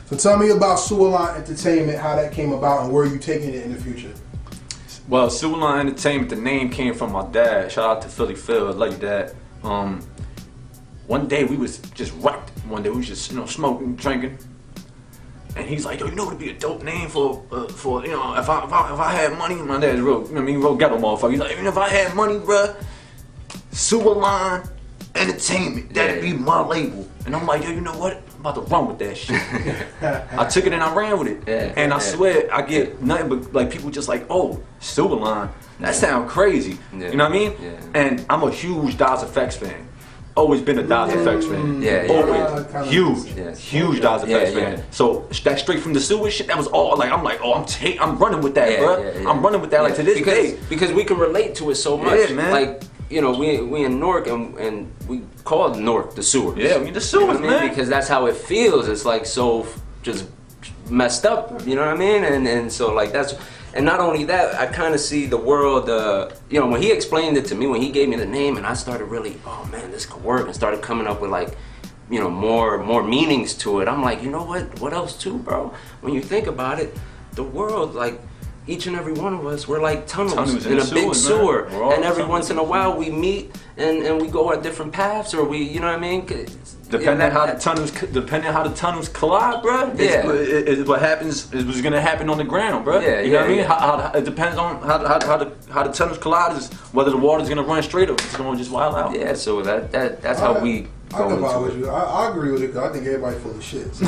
So tell me about Sewer Line Entertainment, how that came about, and where you taking it in the future. Well, Sewer Line Entertainment, the name came from my dad. Shout out to Philly Phil, I love you, Dad. One day we was just wrecked. One day we was just smoking, drinking, and he's like, "Yo, you know what'd be a dope name for if I had money." My dad's real, real ghetto motherfucker. He's like, "If I had money, bruh, Sewer Line Entertainment, that'd be my label." And I'm like, "Yo, you know what? I'm about to run with that shit." I took it and I ran with it. And I swear, I get nothing but like people just like, "Oh, Sewer Line, that sound crazy." You know what I mean? And I'm a huge Daz Effects fan. Always been a Daz Effects fan. Always. Huge Daz Effects fan. So that straight from the sewer shit, that was all like, I'm like, oh, I'm running with that, bro. I'm running with that like to this day. Because we can relate to it so much. Man. Like, we in Newark and we call Newark the sewers. Yeah, we the sewers, man. Because that's how it feels. It's like so just messed up, you know what I mean? And so like that's, and not only that, I kind of see the world, when he explained it to me, when he gave me the name, and I started really, oh man, this could work, and started coming up with like, more meanings to it. I'm like, you know what else too, bro? When you think about it, the world, like, each and every one of us, we're like tunnels in a big sewer, and every once in a while we meet and we go our different paths, or we, you know what I mean? Depending how the tunnels collide, bro. Is what happens. Is what's gonna happen on the ground, bro. You know what I mean? How it depends on how the tunnels collide is whether the water's gonna run straight or it's gonna just wild out. Yeah. So that's how we. I can buy with you. I agree with it because I think everybody's full of shit. So.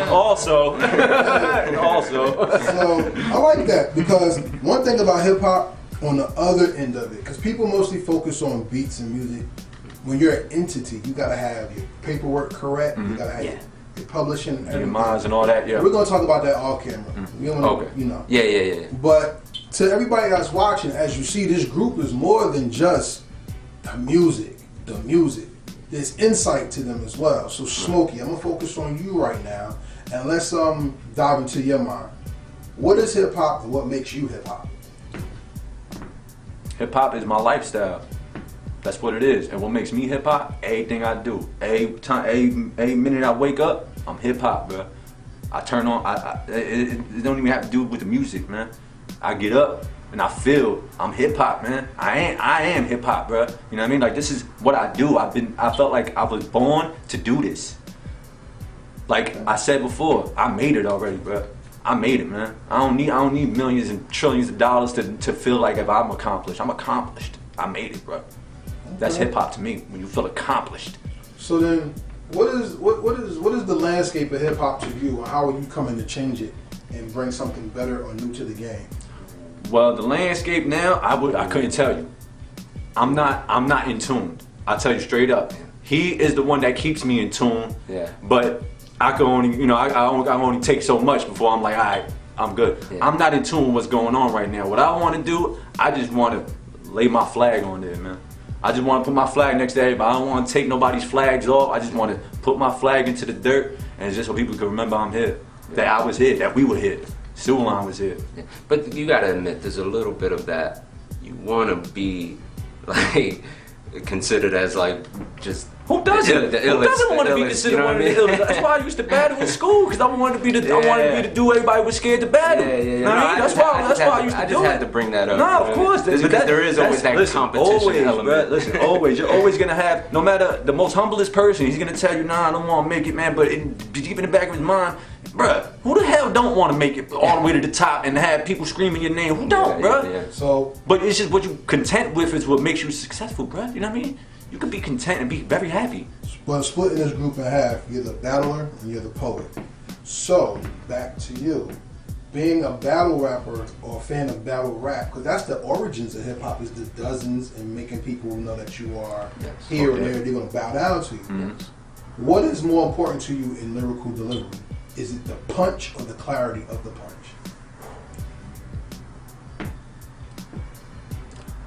Also. So I like that because one thing about hip hop on the other end of it, because people mostly focus on beats and music. When you're an entity, you gotta have your paperwork correct. You gotta have your publishing and everything. Your minds and all that. Yeah. We're gonna talk about that off camera. We don't, okay. Yeah. But to everybody that's watching, as you see, this group is more than just the music. There's insight to them as well. So Smokey, I'm gonna focus on you right now, and let's dive into your mind. What is hip hop and what makes you hip hop? Hip hop is my lifestyle. That's what it is. And what makes me hip hop? Everything I do. Every minute I wake up, I'm hip hop, bro. I turn on. It don't even have to do with the music, man. I get up and I feel I'm hip hop, man. I am hip hop, bro. You know what I mean? Like, this is what I do. I felt like I was born to do this. Like I said before, I made it already, bro. I made it, man. I don't need millions and trillions of dollars to feel like if I'm accomplished. I'm accomplished. I made it, bro. Okay. That's hip hop to me. When you feel accomplished. So then, what is the landscape of hip hop to you, and how are you coming to change it and bring something better or new to the game? Well, the landscape now, I couldn't tell you. I'm not in tune. I'll tell you straight up. He is the one that keeps me in tune. Yeah. But I can only, I only take so much before I'm like, all right, I'm good. Yeah. I'm not in tune with what's going on right now. What I want to do, I just want to lay my flag on there, man. I just want to put my flag next to everybody. I don't want to take nobody's flags off. I just want to put my flag into the dirt, and it's just so people can remember I'm here. That I was here, that we were here. Sewer Line was here. Yeah. But you gotta admit, there's a little bit of that. You want to be like considered as like just. Who doesn't? Who doesn't want to be considered one of the illest? That's why I used to battle in school, because I wanted to be the dude everybody was scared to battle. That's why I used to do it. I just had to bring that up. No, of course. There is always that competition element. Bro, listen, always. You're always going to have, no matter the most humblest person, he's going to tell you, nah, I don't want to make it, man. But deep in the back of his mind, bruh, who the hell don't want to make it all the way to the top and have people screaming your name? Who don't, bruh? Yeah. So, but it's just what you content with is what makes you successful, bruh. You know what I mean? You can be content and be very happy. Well, splitting this group in half, you're the battler and you're the poet. So, back to you. Being a battle rapper or a fan of battle rap, because that's the origins of hip hop, is the dozens and making people know that you are here and there, they're going to bow down to you. Mm-hmm. What is more important to you in lyrical delivery? Is it the punch or the clarity of the punch?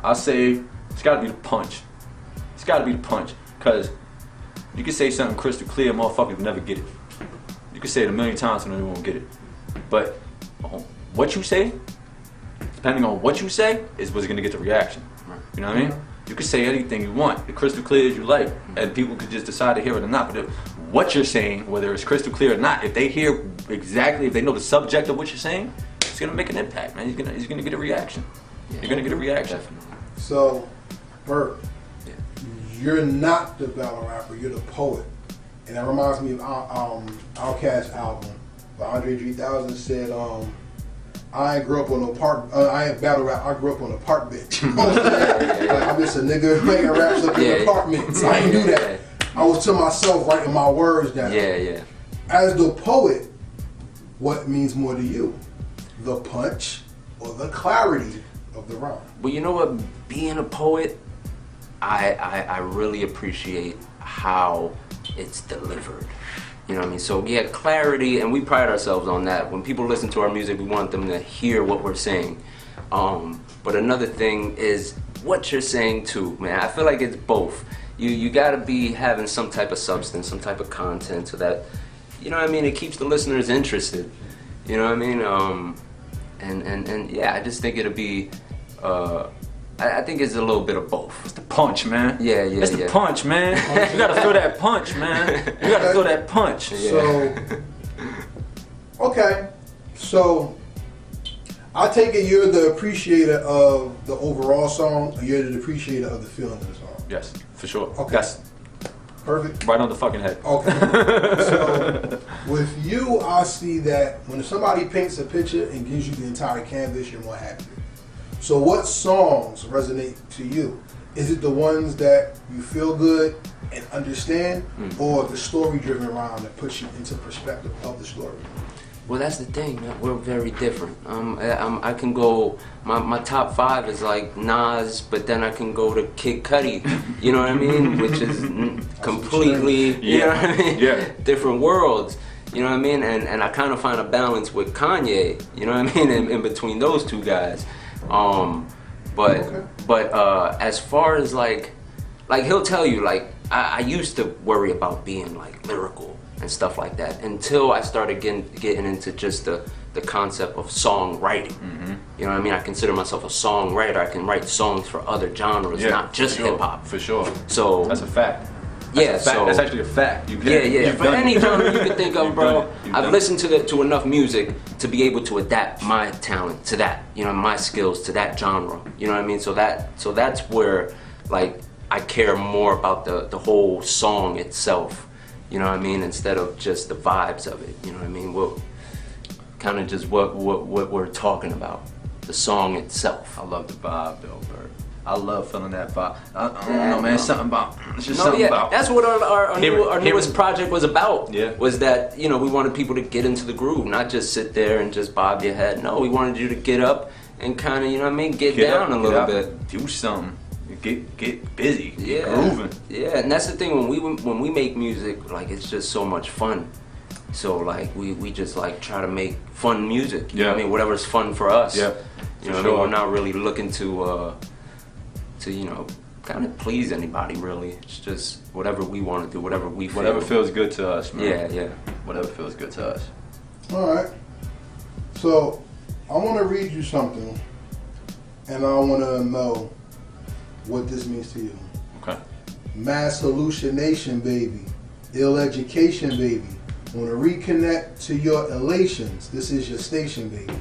I'll say it's got to be the punch. It's got to be the punch, because you can say something crystal clear, motherfuckers will never get it. You can say it a million times and they won't get it. But what you say, depending on what you say, is what's going to get the reaction. You know what I mean? You can say anything you want, the crystal clear as you like, and people could just decide to hear it or not. But what you're saying, whether it's crystal clear or not, if they hear exactly, if they know the subject of what you're saying, it's gonna make an impact, man. He's gonna get a reaction. Yeah. You're gonna get a reaction. Definitely. So, Bert, Yeah. you're not the battle rapper, you're the poet. And that reminds me of Outkast's album. But Andre 3000 said, I ain't grew up on no park, I ain't battle rap, I grew up on a park bench. You know what I'm saying? Like, I'm just a nigga making raps up in an apartment. So I ain't do that. I was to myself writing my words down. Yeah. As the poet, what means more to you? The punch or the clarity of the rhyme? Well, you know what? Being a poet, I really appreciate how it's delivered. You know what I mean? So yeah, clarity, and we pride ourselves on that. When people listen to our music, we want them to hear what we're saying. But another thing is what you're saying too, man. I feel like it's both. You gotta be having some type of substance, some type of content, so that, you know what I mean, it keeps the listeners interested. You know what I mean? And yeah, I just think it'll be. I think it's a little bit of both. It's the punch, man. Yeah. It's the punch, man. You gotta feel that punch, man. You gotta feel that punch. Yeah. So, okay. So, I take it you're the appreciator of the overall song, or you're the appreciator of the feeling of the song? Yes, for sure. Okay. That's Perfect. right on the fucking head. Okay. So, with you, I see that when somebody paints a picture and gives you the entire canvas, you're more happy. So what songs resonate to you? Is it the ones that you feel good and understand, or the story-driven rhyme that puts you into perspective of the story? Well, that's the thing, man. We're very different. I can go, my top 5 is like Nas, but then I can go to Kid Cudi, you know what I mean? Which is completely, you know what I mean? Yeah. Different worlds, you know what I mean? And I kind of find a balance with Kanye, you know what I mean? In between those two guys. But as far as like he'll tell you, like, I used to worry about being like lyrical and stuff like that until I started getting into just the concept of songwriting. You know what I mean? I consider myself a songwriter. I can write songs for other genres, not just hip hop. For sure. So that's a fact. That's actually a fact. For any genre you can think of, bro. I've listened to enough music to be able to adapt my talent to that, you know, my skills to that genre. You know what I mean? So that's where, like, I care more about the whole song itself. You know what I mean? Instead of just the vibes of it. You know what I mean? Well, kind of just what we're talking about, the song itself. I love the vibe, though, Bert. I love feeling that vibe. I don't know, man. It's something about. It's just something about. That's what our newest project was about. Yeah. Was that, you know, we wanted people to get into the groove, not just sit there and just bob your head. No, we wanted you to get up and kind of, you know what I mean, get down a little bit. Do something. Get busy. Get Yeah. grooving. Yeah, and that's the thing, when we make music, like, it's just so much fun. So like we just like try to make fun music. You know what I mean? Whatever's fun for us. Yeah. You know what I mean? We're not really looking to you know, kind of please anybody, really. It's just whatever we want to do, whatever we feel. Whatever feels good to us, man. Yeah. Whatever feels good to us. All right. So I want to read you something, and I want to know what this means to you. Okay. Mass hallucination, baby. Ill education, baby. Want to reconnect to your elations. This is your station, baby.